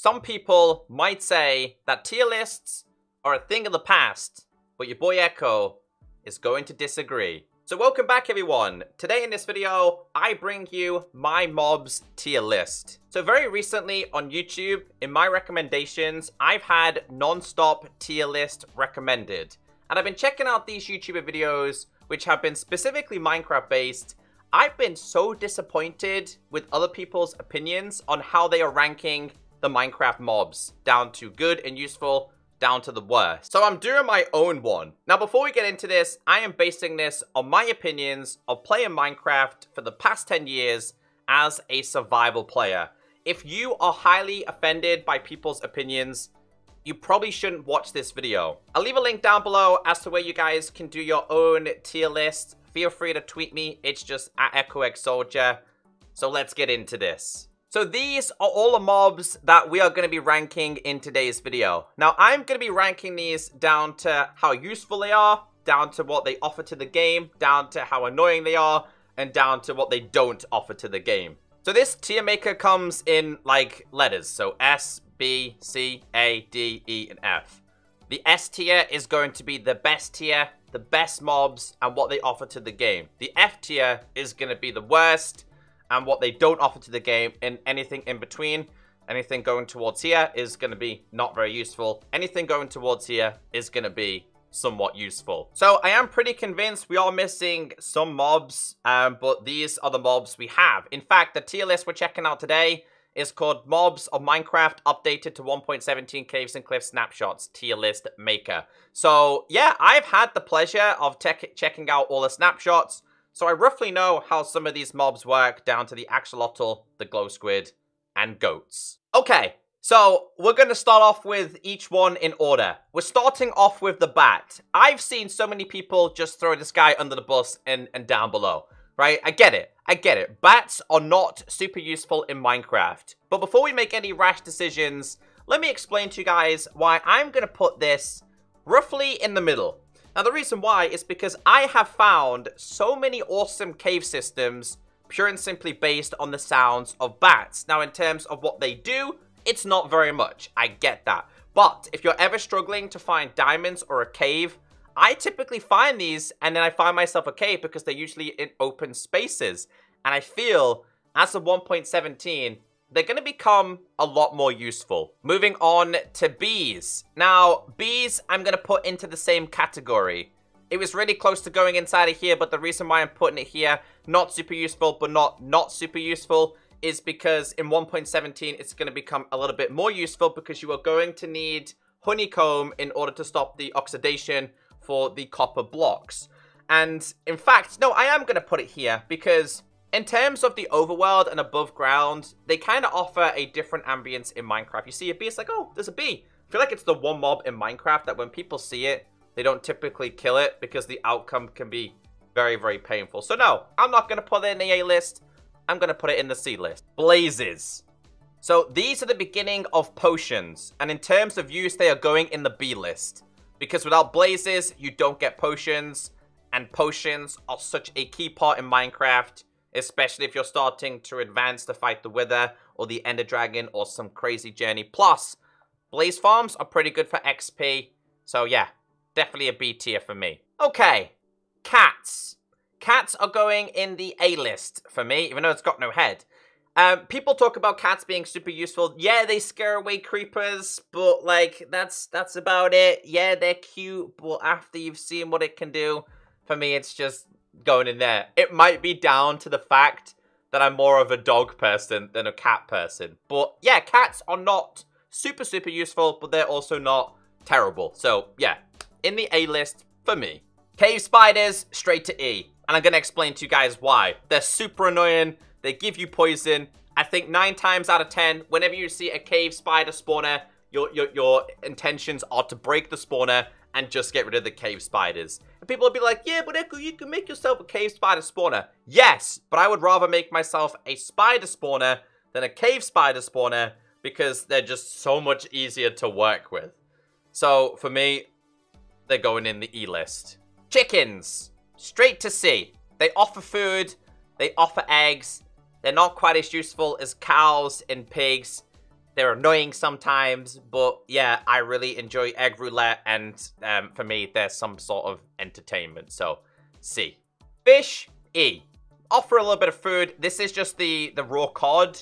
Some people might say that tier lists are a thing of the past, but your boy Echo is going to disagree. So welcome back everyone. Today in this video, I bring you my mobs tier list. So very recently on YouTube, in my recommendations, I've had non-stop tier list recommended. And I've been checking out these YouTuber videos, which have been specifically Minecraft based. I've been so disappointed with other people's opinions on how they are ranking the Minecraft mobs, down to good and useful, down to the worst. So I'm doing my own one. Now before we get into this, I am basing this on my opinions of playing Minecraft for the past 10 years as a survival player. If you are highly offended by people's opinions, you probably shouldn't watch this video. I'll leave a link down below as to where you guys can do your own tier list. Feel free to tweet me, it's just at ECKOSOLDIER. So let's get into this. So these are all the mobs that we are going to be ranking in today's video. Now, I'm going to be ranking these down to how useful they are, down to what they offer to the game, down to how annoying they are, and down to what they don't offer to the game. So this tier maker comes in, like, letters. So S, B, C, A, D, E, and F. The S tier is going to be the best tier, the best mobs, and what they offer to the game. The F tier is going to be the worst, and what they don't offer to the game, and anything in between. Anything going towards here is going to be not very useful. Anything going towards here is going to be somewhat useful. So I am pretty convinced we are missing some mobs, but these are the mobs we have. In fact, the tier list we're checking out today is called Mobs of Minecraft Updated to 1.17 Caves and Cliff Snapshots Tier List Maker. So yeah, I've had the pleasure of checking out all the snapshots. So I roughly know how some of these mobs work, down to the axolotl, the glow squid, and goats. Okay, so we're going to start off with each one in order. We're starting off with the bat. I've seen so many people just throw this guy under the bus and down below, right? I get it. Bats are not super useful in Minecraft. But before we make any rash decisions, let me explain to you guys why I'm going to put this roughly in the middle. Now, the reason why is because I have found so many awesome cave systems pure and simply based on the sounds of bats. Now, in terms of what they do, it's not very much. I get that. But if you're ever struggling to find diamonds or a cave, I typically find these and then I find myself a cave because they're usually in open spaces. And I feel, as of 1.17, they're going to become a lot more useful. Moving on to bees. Now, bees I'm going to put into the same category. It was really close to going inside of here, but the reason why I'm putting it here, not super useful, but not super useful, is because in 1.17, it's going to become a little bit more useful because you are going to need honeycomb in order to stop the oxidation for the copper blocks. And in fact, no, I am going to put it here because in terms of the overworld and above ground, they kind of offer a different ambience in Minecraft. You see a bee, it's like, oh, there's a bee. I feel like it's the one mob in Minecraft that when people see it, they don't typically kill it because the outcome can be very, very painful. So no, I'm not going to put it in the A list. I'm going to put it in the C list. Blazes. So these are the beginning of potions. And in terms of use, they are going in the B list. Because without blazes, you don't get potions. And potions are such a key part in Minecraft, especially if you're starting to advance to fight the Wither or the Enderdragon or some crazy journey. Plus, blaze farms are pretty good for XP. So yeah, definitely a B tier for me. Okay, cats. Cats are going in the A list for me, even though it's got no head. People talk about cats being super useful. Yeah, they scare away creepers, but like, that's about it. Yeah, they're cute, but after you've seen what it can do, for me, it's just going in there. It might be down to the fact that I'm more of a dog person than a cat person. But yeah, cats are not super, super useful, but they're also not terrible. So yeah, in the A list for me. Cave spiders, straight to E. And I'm going to explain to you guys why. They're super annoying. They give you poison. I think 9 times out of 10, whenever you see a cave spider spawner, your intentions are to break the spawner and just get rid of the cave spiders. And people will be like, yeah, but Echo, you can make yourself a cave spider spawner. Yes, but I would rather make myself a spider spawner than a cave spider spawner because they're just so much easier to work with. So for me, they're going in the E list. Chickens, straight to C. They offer food, they offer eggs. They're not quite as useful as cows and pigs. They're annoying sometimes, but yeah, I really enjoy egg roulette, and for me, there's some sort of entertainment, so C. Fish, E. Offer a little bit of food. This is just the raw cod.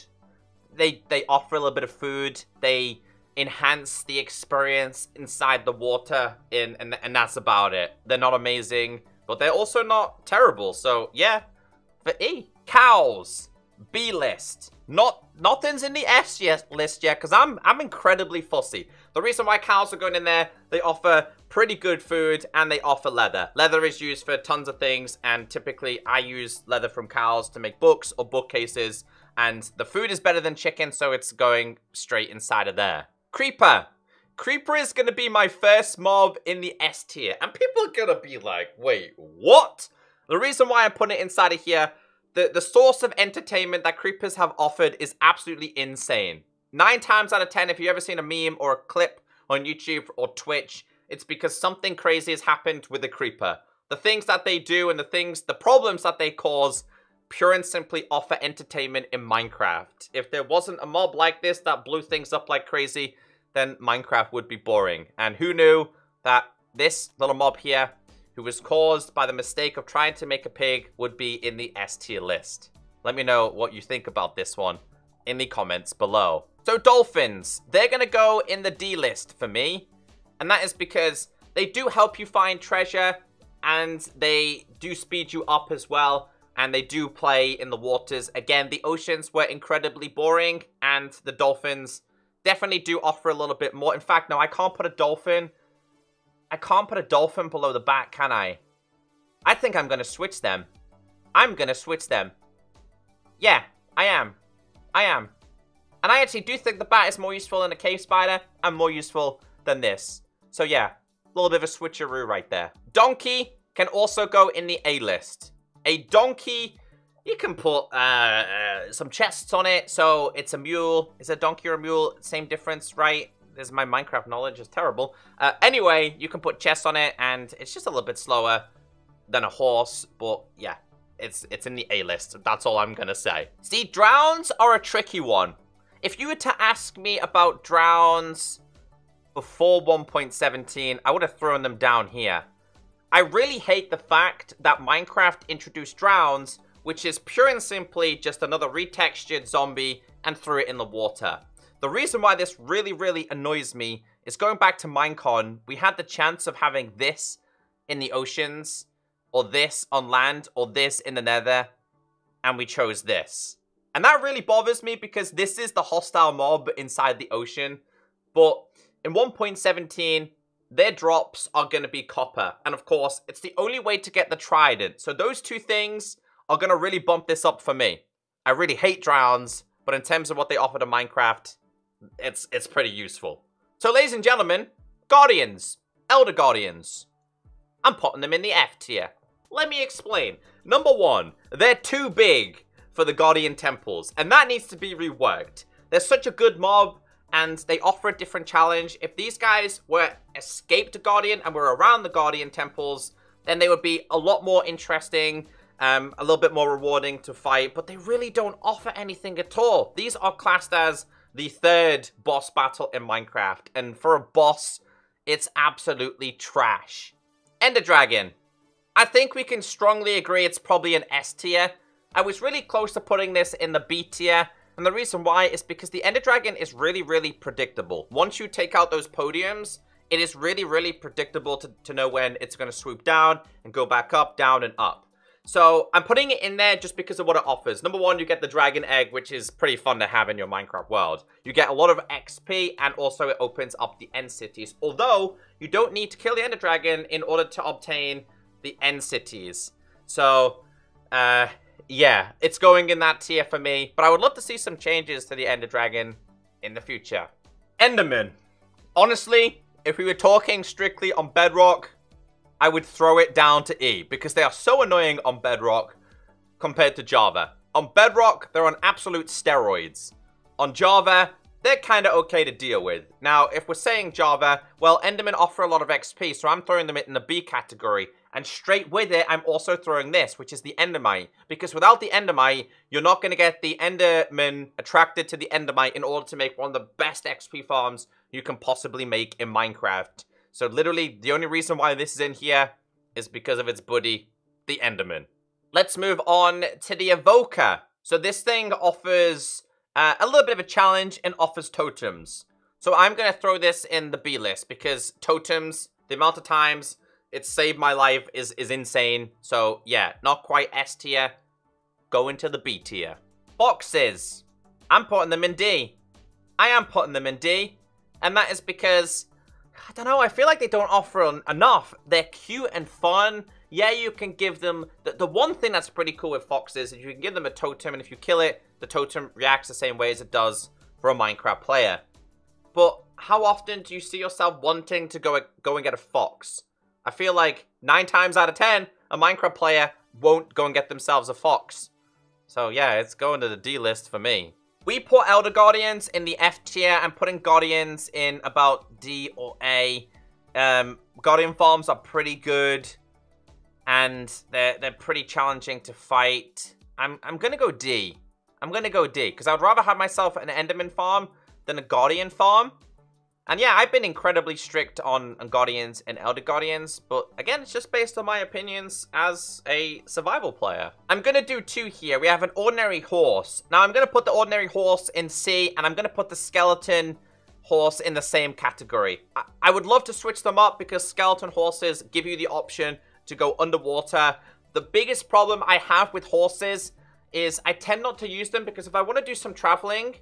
They offer a little bit of food. They enhance the experience inside the water, and that's about it. They're not amazing, but they're also not terrible, so yeah, for E. Cows, B list. Nothing's in the S list yet, because I'm incredibly fussy. The reason why cows are going in there, they offer pretty good food, and they offer leather. Leather is used for tons of things, and typically I use leather from cows to make books or bookcases, and the food is better than chicken, so it's going straight inside of there. Creeper. Creeper is going to be my first mob in the S tier, and people are going to be like, wait, what? The reason why I'm putting it inside of here, the source of entertainment that creepers have offered is absolutely insane. 9 times out of 10, if you've ever seen a meme or a clip on YouTube or Twitch, it's because something crazy has happened with the creeper. The things that they do and the problems that they cause pure and simply offer entertainment in Minecraft. If there wasn't a mob like this that blew things up like crazy, then Minecraft would be boring. And who knew that this little mob here, who was caused by the mistake of trying to make a pig, would be in the S tier list. Let me know what you think about this one in the comments below. So dolphins, they're gonna go in the D list for me, and that is because they do help you find treasure, and they do speed you up as well, and they do play in the waters. Again, the oceans were incredibly boring, and the dolphins definitely do offer a little bit more. In fact, no, I can't put a dolphin below the bat, can I? I think I'm gonna switch them. I'm gonna switch them. Yeah, I am. And I actually do think the bat is more useful than a cave spider, and more useful than this. So yeah, a little bit of a switcheroo right there. Donkey can also go in the A list. A donkey, you can put some chests on it, so it's a mule. Is a donkey or a mule? Same difference, right? My Minecraft knowledge is terrible. Anyway, you can put chests on it, and it's just a little bit slower than a horse, but yeah, it's in the A list. That's all I'm gonna say. See, drowns are a tricky one. If you were to ask me about drowns before 1.17, I would have thrown them down here. I really hate the fact that Minecraft introduced drowns, which is pure and simply just another retextured zombie, and threw it in the water. The reason why this really, really annoys me is going back to Minecon, we had the chance of having this in the oceans, or this on land, or this in the nether, and we chose this. And that really bothers me because this is the hostile mob inside the ocean. But in 1.17, their drops are going to be copper. And of course, it's the only way to get the trident. So those two things are going to really bump this up for me. I really hate drowns, but in terms of what they offer to Minecraft, it's pretty useful. So ladies and gentlemen, Guardians, Elder Guardians. I'm putting them in the F tier. Let me explain. Number one, they're too big for the Guardian Temples, and that needs to be reworked. They're such a good mob, and they offer a different challenge. If these guys were escaped Guardian and were around the Guardian Temples, then they would be a lot more interesting, a little bit more rewarding to fight, but they really don't offer anything at all. These are classed as the third boss battle in Minecraft, and for a boss, it's absolutely trash. Enderdragon. I think we can strongly agree it's probably an S tier. I was really close to putting this in the B tier, and the reason why is because the Enderdragon is really, really predictable. Once you take out those podiums, it is really, really predictable to know when it's going to swoop down and go back up, down, and up. So I'm putting it in there just because of what it offers. Number one, you get the dragon egg, which is pretty fun to have in your Minecraft world. You get a lot of XP, and also it opens up the end cities. Although, you don't need to kill the Enderdragon in order to obtain the end cities. So, yeah, it's going in that tier for me. But I would love to see some changes to the Enderdragon in the future. Enderman. Honestly, if we were talking strictly on Bedrock, I would throw it down to E, because they are so annoying on Bedrock compared to Java. On Bedrock, they're on absolute steroids. On Java, they're kind of okay to deal with. Now, if we're saying Java, well, Endermen offer a lot of XP, so I'm throwing them in the B category. And straight with it, I'm also throwing this, which is the Endermite. Because without the Endermite, you're not going to get the Enderman attracted to the Endermite in order to make one of the best XP farms you can possibly make in Minecraft. So literally, the only reason why this is in here is because of its buddy, the Enderman. Let's move on to the Evoker. So this thing offers a little bit of a challenge and offers totems. So I'm going to throw this in the B list because totems, the amount of times it's saved my life is insane. So yeah, not quite S tier. Go into the B tier. Foxes. I'm putting them in D. I am putting them in D. And that is because, I don't know, I feel like they don't offer enough. They're cute and fun. Yeah, you can give them... The one thing that's pretty cool with foxes is you can give them a totem, and if you kill it, the totem reacts the same way as it does for a Minecraft player. But how often do you see yourself wanting to go and get a fox? I feel like 9 times out of 10, a Minecraft player won't go and get themselves a fox. So yeah, it's going to the D list for me. We put Elder Guardians in the F tier. I'm putting Guardians in about D or A. Guardian farms are pretty good. And they're pretty challenging to fight. I'm going to go D. I'm going to go D. Because I would rather have myself an Enderman farm than a Guardian farm. And yeah, I've been incredibly strict on Guardians and Elder Guardians. But again, it's just based on my opinions as a survival player. I'm going to do 2 here. We have an Ordinary Horse. Now, I'm going to put the Ordinary Horse in C. And I'm going to put the Skeleton Horse in the same category. I would love to switch them up because Skeleton Horses give you the option to go underwater. The biggest problem I have with horses is I tend not to use them because if I want to do some traveling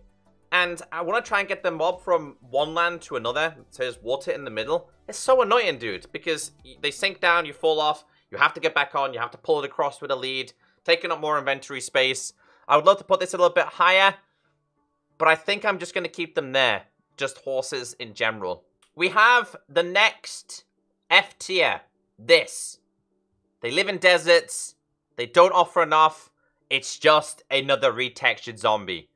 and I want to try and get the mob from one land to another, so there's water in the middle, it's so annoying, dude, because they sink down, you fall off, you have to get back on, you have to pull it across with a lead, taking up more inventory space. I would love to put this a little bit higher, but I think I'm just going to keep them there, just horses in general. We have the next F tier, this. They live in deserts. They don't offer enough. It's just another retextured zombie.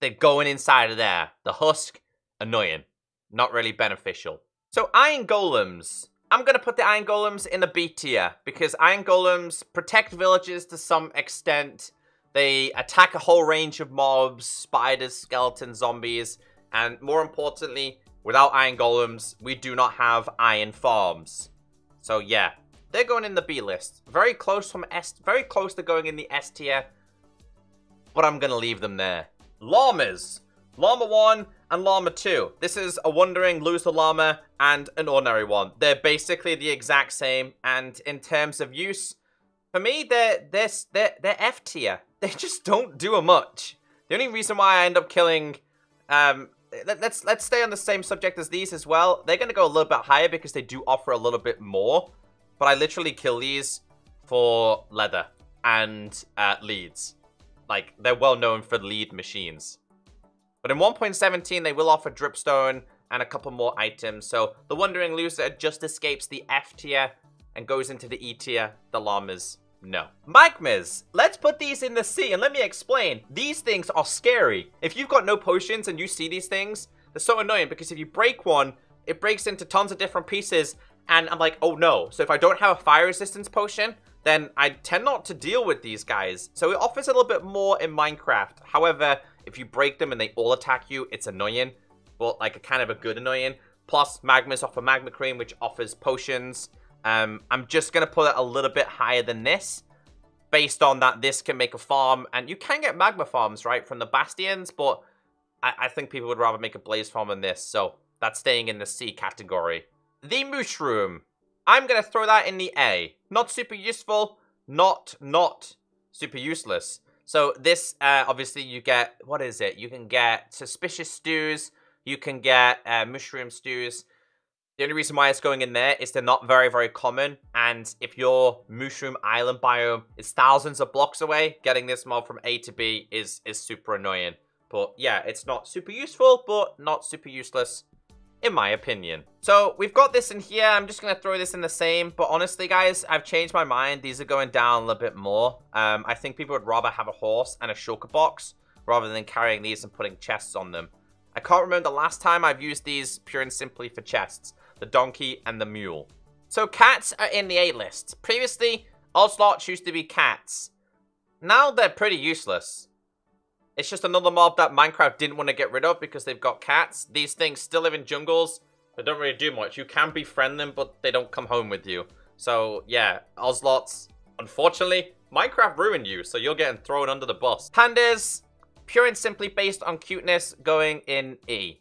They're going inside of there. The husk, annoying. Not really beneficial. So Iron Golems. I'm going to put the Iron Golems in the B tier. Because Iron Golems protect villages to some extent. They attack a whole range of mobs. Spiders, skeletons, zombies. And more importantly, without Iron Golems, we do not have iron farms. So yeah. They're going in the B list. Very close to going in the S tier. But I'm going to leave them there. Llamas. Llama 1 and Llama 2. This is a Wandering Loser Llama and an Ordinary one. They're basically the exact same. And in terms of use, for me, they're F tier. They just don't do much. The only reason why I end up killing... let's stay on the same subject as these as well. They're going to go a little bit higher because they do offer a little bit more. But I literally kill these for leather and leads. Like, they're well known for lead machines. But in 1.17, they will offer dripstone and a couple more items. So the Wandering Loser just escapes the F tier and goes into the E tier. The llamas, no. Magmas. Let's put these in the C. And let me explain. These things are scary. If you've got no potions and you see these things, they're so annoying. Because if you break one, it breaks into tons of different pieces. And I'm like, oh no. So if I don't have a fire resistance potion, then I tend not to deal with these guys. So it offers a little bit more in Minecraft. However, if you break them and they all attack you, it's annoying. Well, like a kind of a good annoying. Plus, Magmas offer Magma Cream, which offers potions. I'm just going to put it a little bit higher than this. Based on that, this can make a farm. And you can get Magma farms, right, from the Bastions. But I think people would rather make a Blaze farm than this. So that's staying in the C category. The Mooshroom. I'm going to throw that in the A. Not super useful, not super useless. So this, obviously, you get, what is it? You can get Suspicious Stews. You can get Mushroom Stews. The only reason why it's going in there is they're not very, very common. And if your Mooshroom Island biome is thousands of blocks away, getting this mob from A to B is super annoying. But yeah, it's not super useful, but not super useless. In my opinion. So, we've got this in here. I'm just going to throw this in the same. But honestly, guys, I've changed my mind. These are going down a little bit more. I think people would rather have a horse and a shulker box rather than carrying these and putting chests on them. I can't remember the last time I've used these pure and simply for chests. The donkey and the mule. So cats are in the A list. Previously, ocelots used to be cats. Now they're pretty useless. It's just another mob that Minecraft didn't want to get rid of because they've got cats. These things still live in jungles. They don't really do much. You can befriend them, but they don't come home with you. So, yeah, ocelots. Unfortunately, Minecraft ruined you, so you're getting thrown under the bus. Pandas, pure and simply based on cuteness, going in E.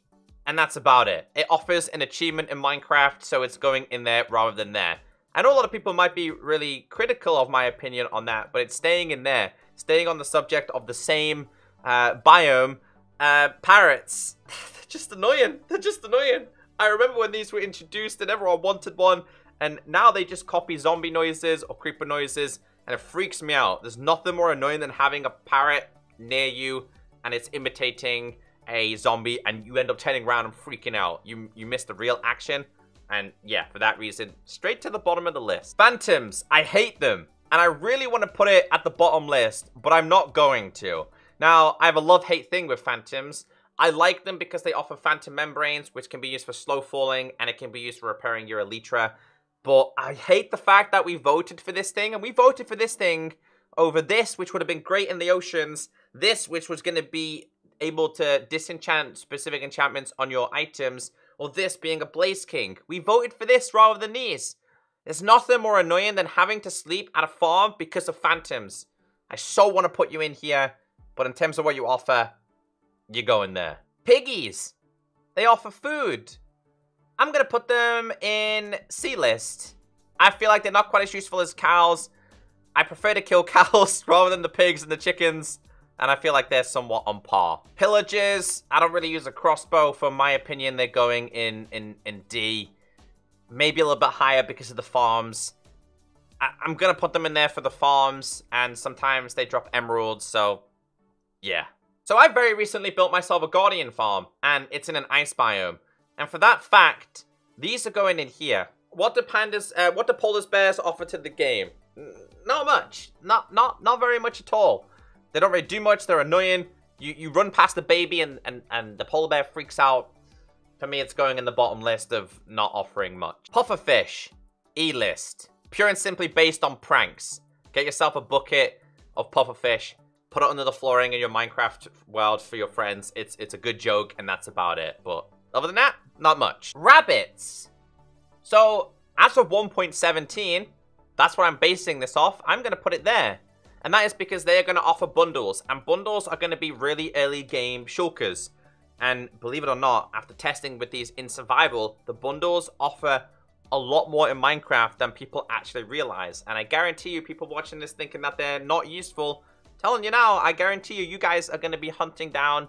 And that's about it. It offers an achievement in Minecraft, so it's going in there rather than there. I know a lot of people might be really critical of my opinion on that, but it's staying in there. Staying on the subject of the same biome. Parrots. They're just annoying. They're just annoying. I remember when these were introduced and everyone wanted one. And now they just copy zombie noises or creeper noises. And it freaks me out. There's nothing more annoying than having a parrot near you. And it's imitating a zombie. And you end up turning around and freaking out. You miss the real action. And yeah, for that reason, straight to the bottom of the list. Phantoms. I hate them. And I really want to put it at the bottom list. But I'm not going to. Now, I have a love-hate thing with phantoms. I like them because they offer phantom membranes, which can be used for slow falling. And it can be used for repairing your elytra. But I hate the fact that we voted for this thing. And we voted for this thing over this, which would have been great in the oceans. This, which was going to be able to disenchant specific enchantments on your items. Or this being a Blaze King. We voted for this rather than these. There's nothing more annoying than having to sleep at a farm because of phantoms. I so want to put you in here. But in terms of what you offer, you're going there. Piggies. They offer food. I'm going to put them in C list. I feel like they're not quite as useful as cows. I prefer to kill cows rather than the pigs and the chickens. And I feel like they're somewhat on par. Pillagers. I don't really use a crossbow. For my opinion, they're going in D. Maybe a little bit higher because of the farms. I'm going to put them in there for the farms. And sometimes they drop emeralds. So, yeah. So I very recently built myself a guardian farm. And it's in an ice biome. And for that fact, these are going in here. What do polar bears offer to the game? Not much. Not very much at all. They don't really do much. They're annoying. You run past the baby and the polar bear freaks out. For me, it's going in the bottom list of not offering much. Pufferfish. E-list. Pure and simply based on pranks. Get yourself a bucket of pufferfish. Put it under the flooring in your Minecraft world for your friends. It's a good joke and that's about it. But other than that, not much. Rabbits. So, as of 1.17, that's what I'm basing this off. I'm going to put it there. And that is because they are going to offer bundles. And bundles are going to be really early game shulkers. And believe it or not, after testing with these in survival, the bundles offer a lot more in Minecraft than people actually realize. And I guarantee you, people watching this thinking that they're not useful, telling you now, I guarantee you, you guys are going to be hunting down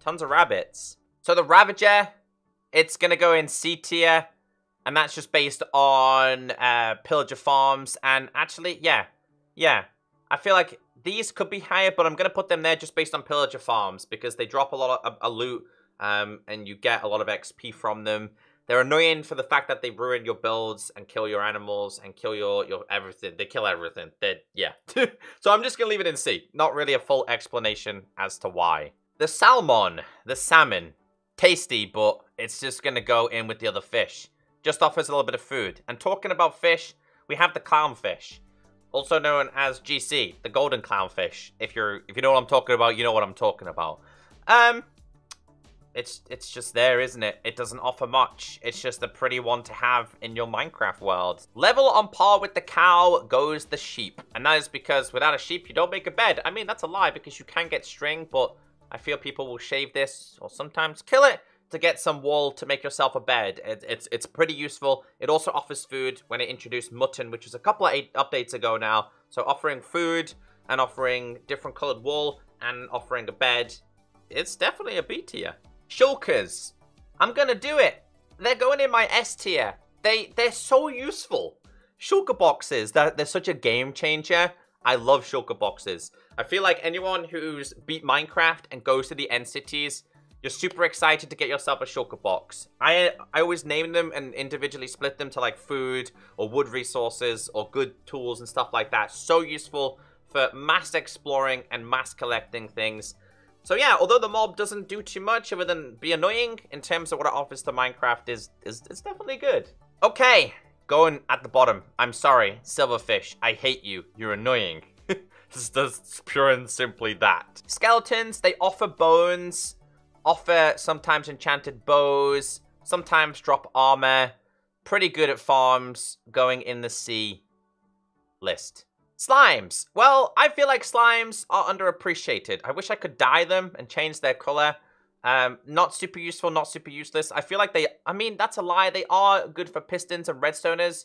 tons of rabbits. So the Ravager, it's going to go in C tier. And that's just based on pillager farms. And actually, yeah. I feel like these could be higher, but I'm going to put them there just based on pillager farms. Because they drop a lot of loot. And you get a lot of XP from them. They're annoying for the fact that they ruin your builds and kill your animals and kill your everything. They kill everything. Yeah. So I'm just going to leave it in C. Not really a full explanation as to why. The salmon. The salmon. Tasty, but it's just going to go in with the other fish. Just offers a little bit of food. And talking about fish, we have the clownfish. Also known as GC, the golden clownfish. If you know what I'm talking about, you know what I'm talking about. It's just there, isn't it? It doesn't offer much. It's just a pretty one to have in your Minecraft world. Level on par with the cow goes the sheep. And that is because without a sheep, you don't make a bed. I mean, that's a lie because you can get string, but I feel people will shave this or sometimes kill it to get some wool to make yourself a bed. It's pretty useful. It also offers food when it introduced mutton, which was a couple of updates ago now. So offering food and offering different colored wool and offering a bed, it's definitely a B tier. Shulkers. I'm gonna do it. They're going in my S tier. They're so useful. Shulker boxes, they're such a game changer. I love shulker boxes. I feel like anyone who's beat Minecraft and goes to the end cities, you're super excited to get yourself a shulker box. I always name them and individually split them to like food or wood resources or good tools and stuff like that. So useful for mass exploring and mass collecting things. So yeah, although the mob doesn't do too much other than be annoying, in terms of what it offers to Minecraft is it's definitely good. Okay, going at the bottom. I'm sorry, Silverfish. I hate you. You're annoying. It's pure and simply that. Skeletons, they offer bones, offer sometimes enchanted bows, sometimes drop armor. Pretty good at farms, going in the sea list. Slimes. Well, I feel like slimes are underappreciated. I wish I could dye them and change their color. Not super useful, not super useless. I feel like I mean, that's a lie. They are good for pistons and redstoners.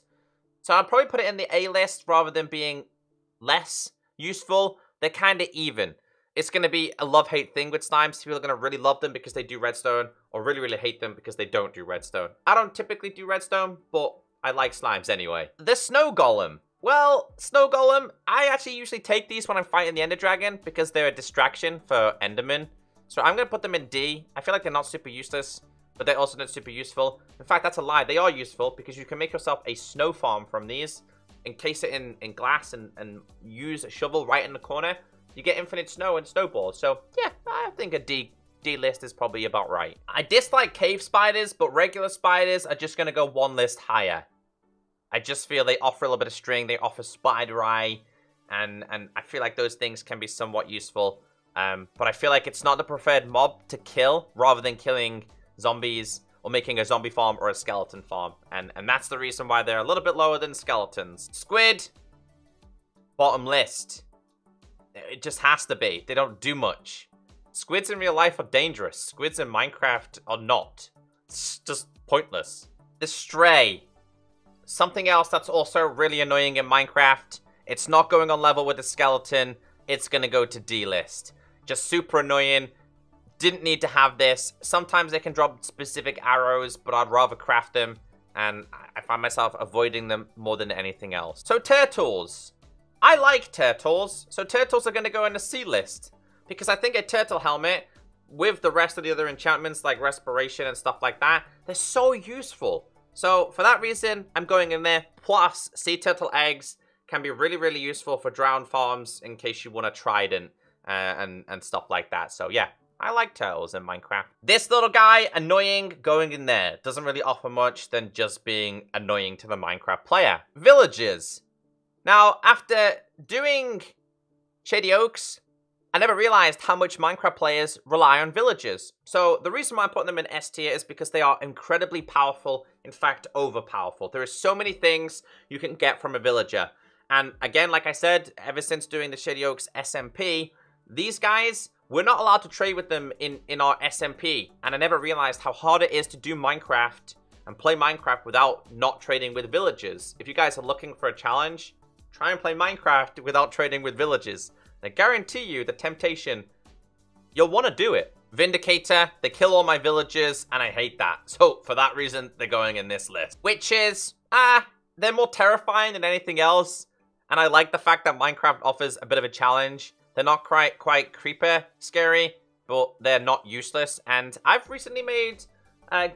So I'll probably put it in the A list rather than being less useful. They're kind of even. It's going to be a love-hate thing with slimes. People are going to really love them because they do redstone, or really, really hate them because they don't do redstone. I don't typically do redstone, but I like slimes anyway. The snow golem. Well, snow golem, I actually usually take these when I'm fighting the Enderdragon because they're a distraction for Enderman. So I'm going to put them in D. I feel like they're not super useless, but they're also not super useful. In fact, that's a lie. They are useful because you can make yourself a snow farm from these, encase it in glass, and use a shovel right in the corner. You get infinite snow and snowballs. So, yeah, I think a D list is probably about right. I dislike cave spiders, but regular spiders are just going to go one list higher. I just feel they offer a little bit of string. They offer spider eye, and I feel like those things can be somewhat useful. But I feel like it's not the preferred mob to kill rather than killing zombies or making a zombie farm or a skeleton farm. And that's the reason why they're a little bit lower than skeletons. Squid, bottom list. It just has to be. They don't do much. Squids in real life are dangerous. Squids in Minecraft are not. It's just pointless. The stray. Something else that's also really annoying in Minecraft. It's not going on level with the skeleton. It's going to go to D list. Just super annoying. Didn't need to have this. Sometimes they can drop specific arrows, but I'd rather craft them. And I find myself avoiding them more than anything else. So turtles. I like turtles. So turtles are going to go in the C list. Because I think a turtle helmet, with the rest of the other enchantments like respiration and stuff like that, they're so useful. So for that reason, I'm going in there. Plus, sea turtle eggs can be really, really useful for drowned farms in case you want a trident and stuff like that. So yeah, I like turtles in Minecraft. This little guy, annoying, going in there. Doesn't really offer much than just being annoying to the Minecraft player. Villagers. Now, after doing Shady Oaks, I never realized how much Minecraft players rely on villagers. So the reason why I'm putting them in S tier is because they are incredibly powerful, in fact, overpowerful. There are so many things you can get from a villager. And again, like I said, ever since doing the Shady Oaks SMP, these guys, we're not allowed to trade with them in our SMP. And I never realized how hard it is to do Minecraft and play Minecraft without not trading with villagers. If you guys are looking for a challenge, try and play Minecraft without trading with villagers. I guarantee you the temptation, you'll want to do it. Vindicator, they kill all my villagers, and I hate that. So, for that reason, they're going in this list. Witches, they're more terrifying than anything else. And I like the fact that Minecraft offers a bit of a challenge. They're not quite creeper scary, but they're not useless. And I've recently made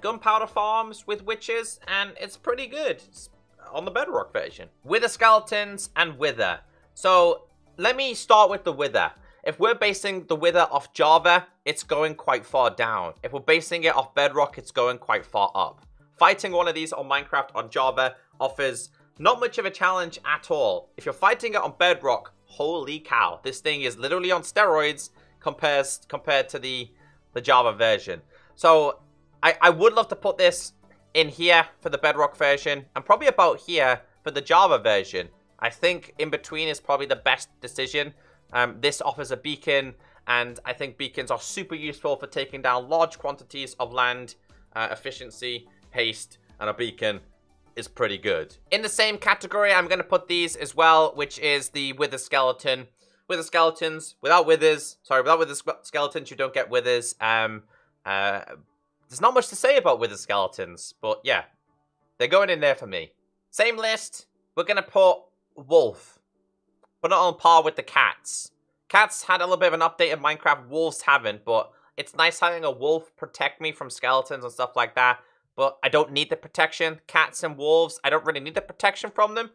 gunpowder farms with witches, and it's pretty good. It's on the Bedrock version. Wither skeletons and Wither. So, let me start with the Wither. If we're basing the Wither off Java, it's going quite far down. If we're basing it off Bedrock, it's going quite far up. Fighting one of these on Minecraft on Java offers not much of a challenge at all. If you're fighting it on Bedrock, holy cow. This thing is literally on steroids compared to the Java version. So, I would love to put this in here for the Bedrock version, and probably about here for the Java version. I think in between is probably the best decision. This offers a beacon, and I think beacons are super useful for taking down large quantities of land. Efficiency, haste, and a beacon is pretty good. In the same category, I'm going to put these as well, which is the Wither skeleton. Wither skeletons, without wither skeletons, you don't get withers. There's not much to say about wither skeletons, but yeah, they're going in there for me. Same list, we're going to put wolf, but not on par with the cats. Cats had a little bit of an update in Minecraft. Wolves haven't, but it's nice having a wolf protect me from skeletons and stuff like that. But I don't need the protection. Cats and wolves, I don't really need the protection from them.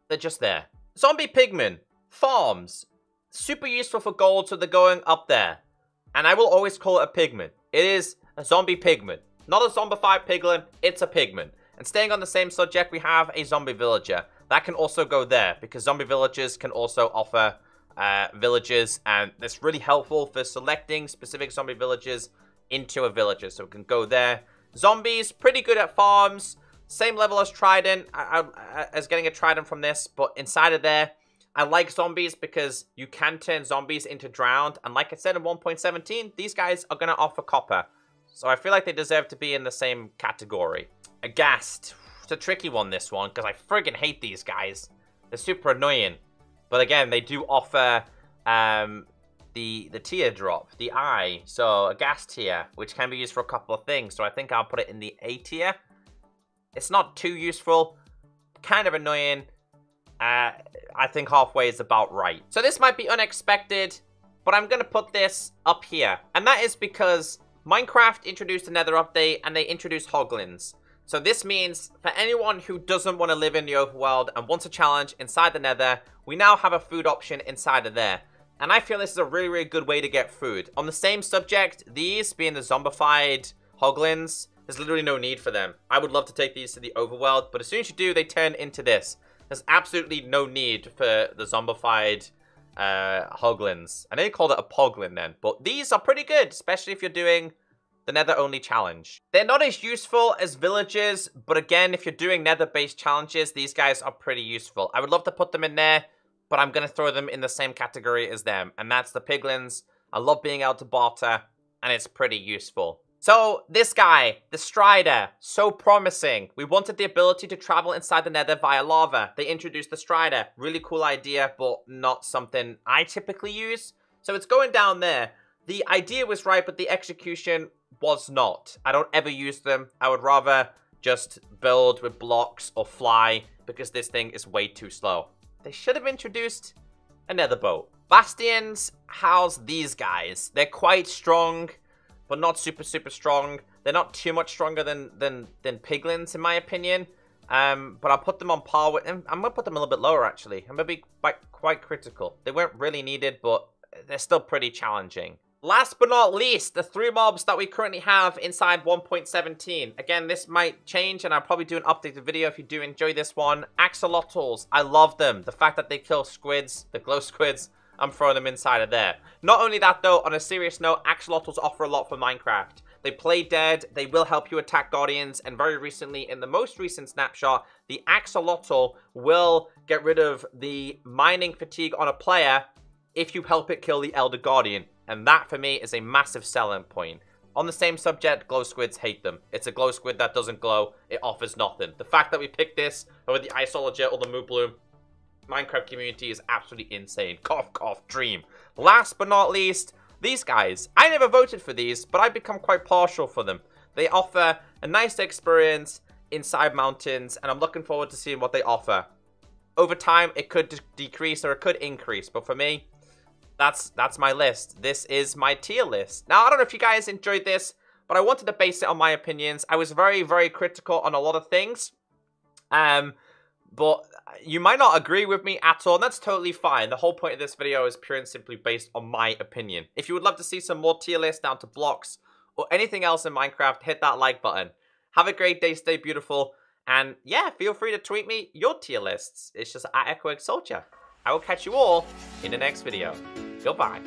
They're just there. Zombie pigmen, farms, super useful for gold, so they're going up there. And I will always call it a pigman. It is a zombie pigman. Not a zombified piglin, it's a pigman. And staying on the same subject, we have a zombie villager. That can also go there, because zombie villagers can also offer villages, and it's really helpful for selecting specific zombie villages into a villager, so it can go there. Zombies, pretty good at farms, same level as Trident, as getting a Trident from this, but inside of there, I like zombies because you can turn zombies into drowned, and like I said in 1.17, these guys are going to offer copper, so I feel like they deserve to be in the same category. A Ghast, it's a tricky one, this one, because I friggin' hate these guys. They're super annoying. But again, they do offer the teardrop, the eye. So a Ghast tier, which can be used for a couple of things. So I think I'll put it in the A tier. It's not too useful. Kind of annoying. I think halfway is about right. So this might be unexpected, but I'm going to put this up here. And that is because Minecraft introduced another update and they introduced hoglins. So this means for anyone who doesn't want to live in the overworld and wants a challenge inside the nether, we now have a food option inside of there. And I feel this is a really, really good way to get food. On the same subject, these being the zombified hoglins, there's literally no need for them. I would love to take these to the overworld, but as soon as you do, they turn into this. There's absolutely no need for the zombified hoglins. I know you called it a poglin then, but these are pretty good, especially if you're doing the nether-only challenge. They're not as useful as villagers, but again, if you're doing nether-based challenges, these guys are pretty useful. I would love to put them in there, but I'm going to throw them in the same category as them, and that's the piglins. I love being able to barter, and it's pretty useful. So, this guy, the Strider, so promising. We wanted the ability to travel inside the nether via lava. They introduced the Strider. Really cool idea, but not something I typically use. So it's going down there. The idea was right, but the execution was not. I don't ever use them. I would rather just build with blocks or fly because this thing is way too slow. They should have introduced another boat. Bastions house these guys. They're quite strong, but not super, super strong. They're not too much stronger than piglins, in my opinion. But I'll put them on par with... I'm going to put them a little bit lower, actually. I'm going to be quite critical. They weren't really needed, but they're still pretty challenging. Last but not least, the 3 mobs that we currently have inside 1.17. Again, this might change, and I'll probably do an updated video if you do enjoy this one. Axolotls, I love them. The fact that they kill squids, the glow squids, I'm throwing them inside of there. Not only that, though, on a serious note, axolotls offer a lot for Minecraft. They play dead, they will help you attack guardians, and very recently, in the most recent snapshot, the axolotl will get rid of the mining fatigue on a player if you help it kill the Elder Guardian. And that, for me, is a massive selling point. On the same subject, glow squids hate them. It's a glow squid that doesn't glow. It offers nothing. The fact that we picked this over the Isolager or the Moo Bloom, Minecraft community is absolutely insane. Cough, cough, dream. Last but not least, these guys. I never voted for these, but I've become quite partial for them. They offer a nice experience inside mountains, and I'm looking forward to seeing what they offer. Over time, it could decrease or it could increase, but for me, that's my list. This is my tier list. Now, I don't know if you guys enjoyed this, but I wanted to base it on my opinions. I was very, very critical on a lot of things. But you might not agree with me at all, and that's totally fine. The whole point of this video is pure and simply based on my opinion. If you would love to see some more tier lists down to blocks or anything else in Minecraft, hit that like button. Have a great day, stay beautiful, and yeah, feel free to tweet me your tier lists. It's just @ECKOSOLDIER. I will catch you all in the next video. Goodbye.